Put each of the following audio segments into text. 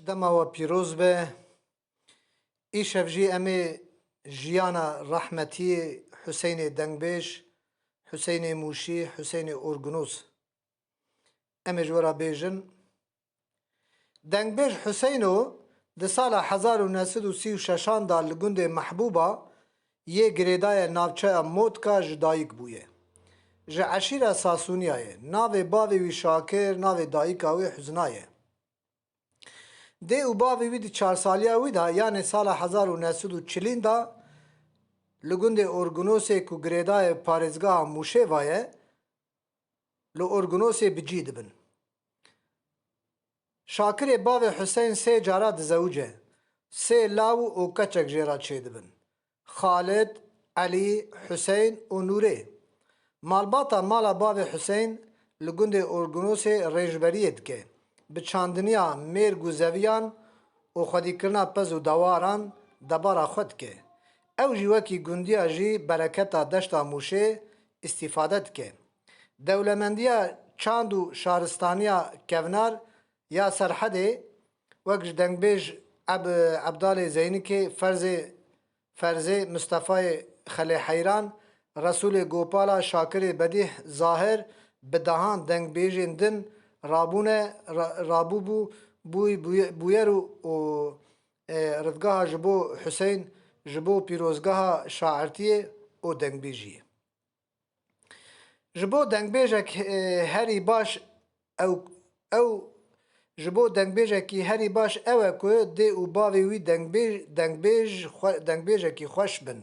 دما و پیروز به ایشف جی امی جیانا رحمتی حسین دنگبیش حسین موشی حسین اورگنوس امی جورا بیجن دنگبیش حسینو ده سال 1936 دا لگند محبوبا یه گریدای ناوچه مودکا جدایک بویه جه عشیر ساسونیایه ناوی باوی وی شاکر ناوی دایکا وی حزنایه ده او باوی وی دی 4 سالیا وی دا یعنی سال 1940 دا لگند اورگنوسه کو گریدای پارزگاه موشه وایه لو اورگنوسه بجی دبن شاکر باوی حسین سه جارات زوجه سه لاو او کچک جیرات چه دبن خالد علی حسین و نوره مالباتا مالا باوی حسین لگند اورگنوسه ریجبریت که به چاندنیا میر گوزویان و خودی کرنا پز و دواران دبارا خود که او جیوکی گندیا جی برکتا دشتا موشه استفادت که دولمندیا چاند و شارستانیا کونار یا سرحده وکش دنگبیج عبدال زینی که فرز مصطفی خلی حیران رسول گوپالا شاکر بدیح ظاهر بدهان دنگبیجین دن رابو بویر و ردگاه جبو حسین جبو پیروزگاه شاعرتیه و دنگبیجیه جبو دنگبیجک هری باش او جبو دنگبیجکی هری باش اوه که ده او باوی وی دنگبیجکی خوش بن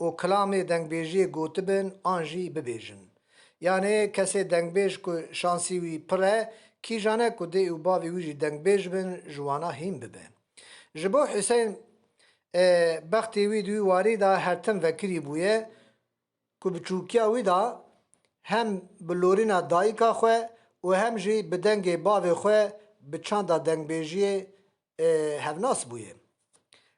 و کلام دنگبیجی گوت بن آنجی ببیجن یعنی کسی دنگبیج که شانسی وی پره کی جانه که ده او باوی وی دنگبیج بن جوانا هیم ببن جبو حسین بختی وی دوی واری دا هرتم وکری بویه که بچوکیا وی دا هم بلورینا دایکا خواه و هم جی بدنگ باوی خواه بچاندا دنگبیجی هفناس بویه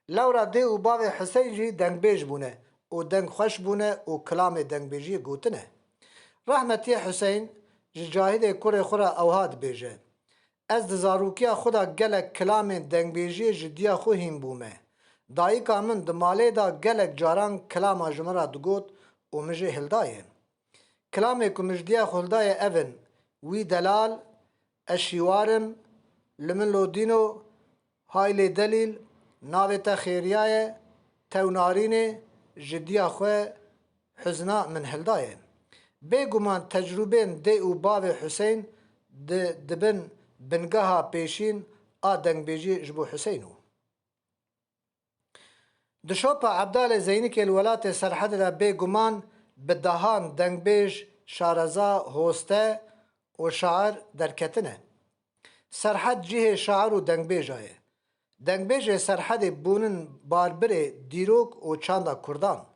لورا ده او باوی حسین جی دنگبیج بونه و دنگ خوش بونه و کلام دنگبیجی گوتنه رحمتی حسین جاهد کره خورا اوهاد بیجه از دزاروکیا خدا گلک کلام دنگبیجی جدیا خو هیم بومه دایکا من دماله دا گلک جاران کلام جمرا دگوت و مجه هلدایه کلام که مجدیا خلدایه اون وی دلال اشیوارم لمن لودینو هایل دلیل ناویتا خیریایه تونارینه جدیا خواه حزنا من هلدایه بگومان تجربین ده او باوی حسین دبن بنگاها پیشین دنگبیجی جبو حسینو دشوپا عبدال زینی که الولات سرحد را بگومان بدهان دنگبیج شارزا هسته و شاعر درکتنه سرحد جیه شاعر و دنگبیج آیه دنگبیج سرحد بونن باربر دیروک و چاندا کردان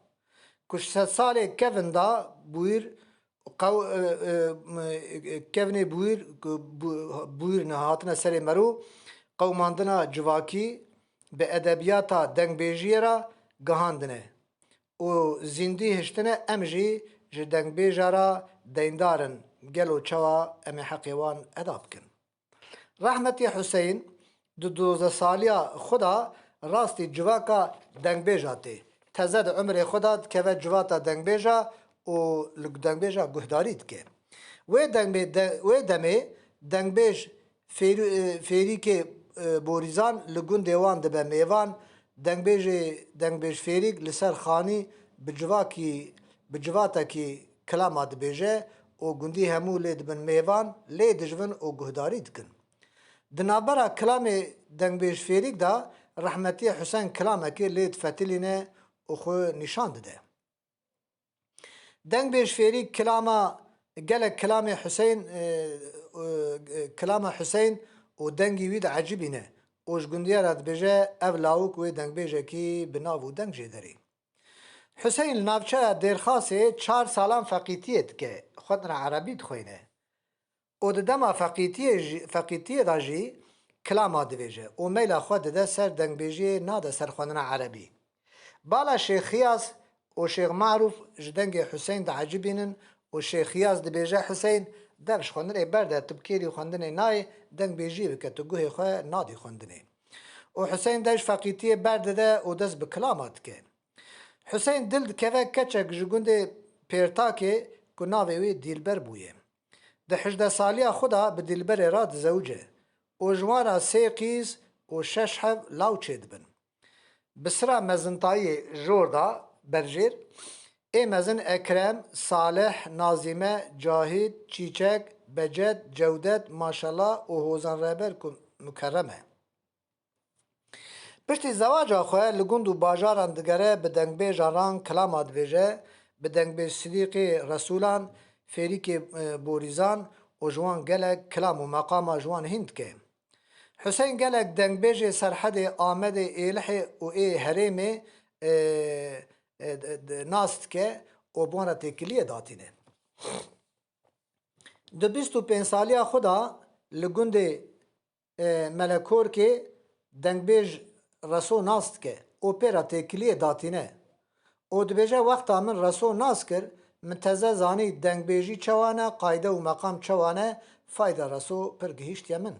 کش سال کون دا بویر کونی بویر نهاتنا سر مرو قوماندنا جواکی به ادبیاتا دنگبیجی را گهاندنه و زندی هشتنه امجی جه دنگبیجا را دیندارن گلو چوا ام حقیوان اداب کن رحمتی حسین دو 12 سالیا خدا راستی جواکا دنگبیجاتی تزد عمر خدا که جواتا دنگبیجا و دنگبیجا گهدارید که و دمه دنگبیج فیری که بوریزان لگون دیوان دبه میوان دنگبیج فیریک لسر خانی بجواتا کی کلاما دبیجه و گندی همو لید بن میوان لید جون و گهدارید کن دنابرا کلام دنگبیج فیریک دا رحمتی حسین کلامه که لید فتلینه و خو نشان ده دنگبیج فیریک کلاما گلک کلام حسین و دنگی وید عجیبینه اوش گندیا راد بجه او لاوک و دنگبیجه کی بناو و دنگ جدری حسین ناوچه دیرخاسه 4 سالان فقیتیت که خودنا عربی دخوینه او دما فقیتیه دا جی کلاما دویجه و میلا خود ده سر دنگبیجه ناده سر خودنا عربی بالا شیخ خیاس و شیخ معروف جدنگ حسین دا عجیبینن و شیخ خیاس دبیجه حسین devş xwendinê berde tibkêrî xwendinê nayê deng bêjiyê bike tu guhê xwe nadî xwendinê. û Hüseyin de ji feqîtiyê berdide û dest bi kilama dike. Hüseyin dil dikeve keçek ji gundê Pêrtakê ku navê wê Dîlber bûye. Di 18 saliya xwe da bi Dîlberê re dizewce û ji wan re 3 qîz û 6 hev law çêdibin. Bi sira mezintayî jor da berjêr ê mezin Ekrem, Salih, Nazîme, Cahîd, Çîçek, Becet, Cewdet, Maşallah û Hozan Reber ku mukerrem e. Piştî zewaca xwe li gund û bajaran digere bi dengbêja rang kilama dibêje, bi dengbêj Sidîqê Resûlan, Fêrîkê Borîzan û ji wan gelek kilam û meqama ji wan hîn dike. Hüseyin gelek dengbêjê Serhedê, Amedê, Êlihê û ê Herêmê nas dike û bi wan re têkiliyê datîne. Di 25 saliya xwe da li gundê Melekorkê dengbêj Reso nas dike û pêra têkiliyê datîne û dibêje wexta min Reso nas kir min teze zanî dengbêjî çawan e, qayde û meqam çawan e, fayda Reso pir gihîştiye min.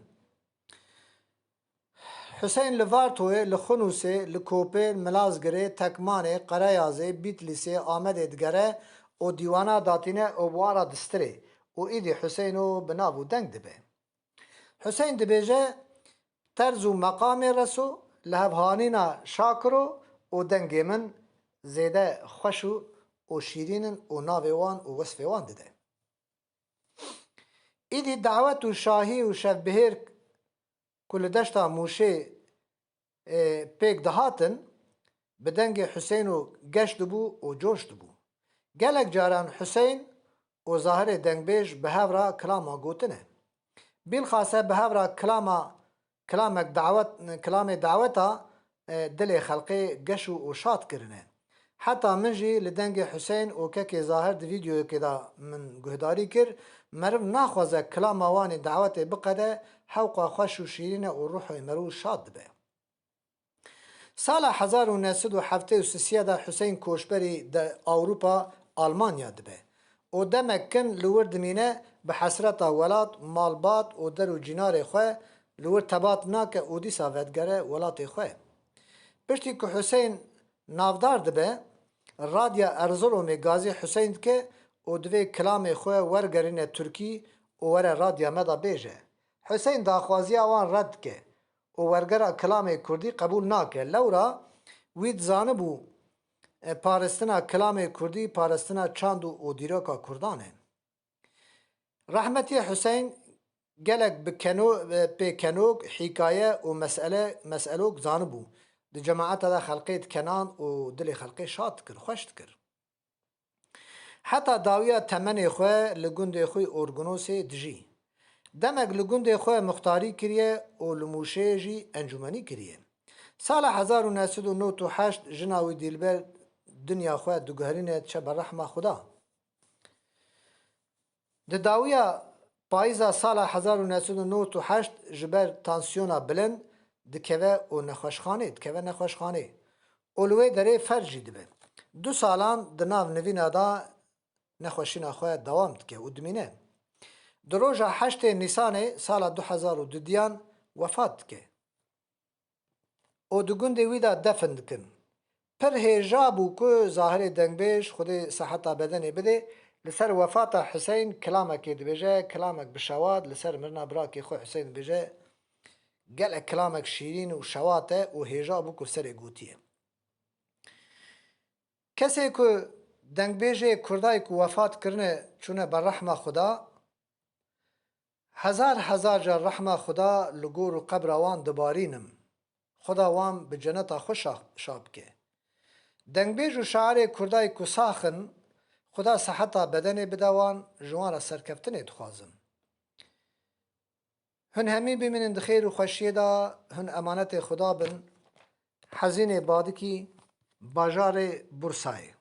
Hüseyin li Vartoyê, li Xunûsê, li Kopê, Milazgirê, Tekmanê, Qereyazê, Bîtlîsê, Amedê digere û dîwana datîne û bi wan re distirê û îdî Hüseyin û bi nav û deng dibe. Hüseyin dibêje terz û meqamê Reso li hevhanîna Şakiro û dengê min zêde xweş û şîrînin û navê wan û wesfê wan dide. Îdî dawet û şahî û şevbihêr ku li deşta Mûşê pêk dihatin bi dengê Hüseyin û geş dibû û coş dibû. Gelek caran Hüseyin û Zahirê dengbêj bi hev re kilama gotine. Bîlxase bi hev re kilamê daweta dilê xelkê geş û şad kirine. Heta min jî li dengê Hüseyin û kekê Zahir di vîdyoyekê de min guhdarî kir, meriv naxwaze kilama wanê dawetê biqede, hewqa xweş û şîrîn e û ruhê merû şad dibe. Sala 1973 de Hüseyin koçberî de Awropa Almanya dibe û demek kin li wir dimîne bi hesreta welat, malbat û der û cînarê xwe li wir tebat nake û dîsa vedgere welatê xwe. Piştî ku Hüseyin navdar dibe, Radya Erzurumê gazî Hüseyin dike û divê kilamê xwe wergerîne Tirkî û were radya me da bêje. Hüseyin daxwaziya wan red dike û wergera kilamê Kurdî qebûl nake. Lewra wî dizanibû parastina kilamê Kurdî parastina çand û dîroka Kurdan e. Rehmetiye Hüseyin gelek bi pêkenok, hîkaye û meselok zanibû. Di cemaeta de xelkê dikenan û dilê xelkê şad dikir, xweş dikir. Heta dawiya temenê xwe li gundê xwe Orgunosê dijî. Demek li gundê xwe muxtarî kiriye û li Mûşê jî encûmenî kiriye. Sala 1998 jina wî Dîlber dinya xwe diguherîne çe ber rehma Xuda. Di dawiya payîza sala 1998 ji ber tansiyona bilind dikeve û nexweşxanê dikeve nexweşxanê û li wê derê fer jî dibe. 2 salan di nav nivîna da nexweşîna xwe dewam dike û dimîne. Di roja 8 Nîsanê sala 2002 wefat dike û di gundê wî de defin dikin. Pir hêja bû ku Zahirê dengbêj Xwedê seheta bedenê bide, li ser wefata Hüseyin kilamekê dibêje, kilamek bi şewat li ser mirina birakê xwe Hüseyin dibêje gelek kilamek şîrîn û şewat e û hêja bû ku serê gotiye. Kesê ku dengbêjê Kurdayê ku wefat kirine çûne ber rehma Xuda, hezar hezar car rehma Xuda li gor û qebra wan dibarînim. Xuda wan bi ceneta xwe şa bike. Dengbêj û şairê Kurdayê ku saxin, Xuda seheta bedenê bide wan, ji wan re serkeftinê dixwazim. Hûn hemî bimînin di xêr û xweşiyê de, hûn emanetê Xuda bin. Hezînê Badikî, bajarê Bursayê.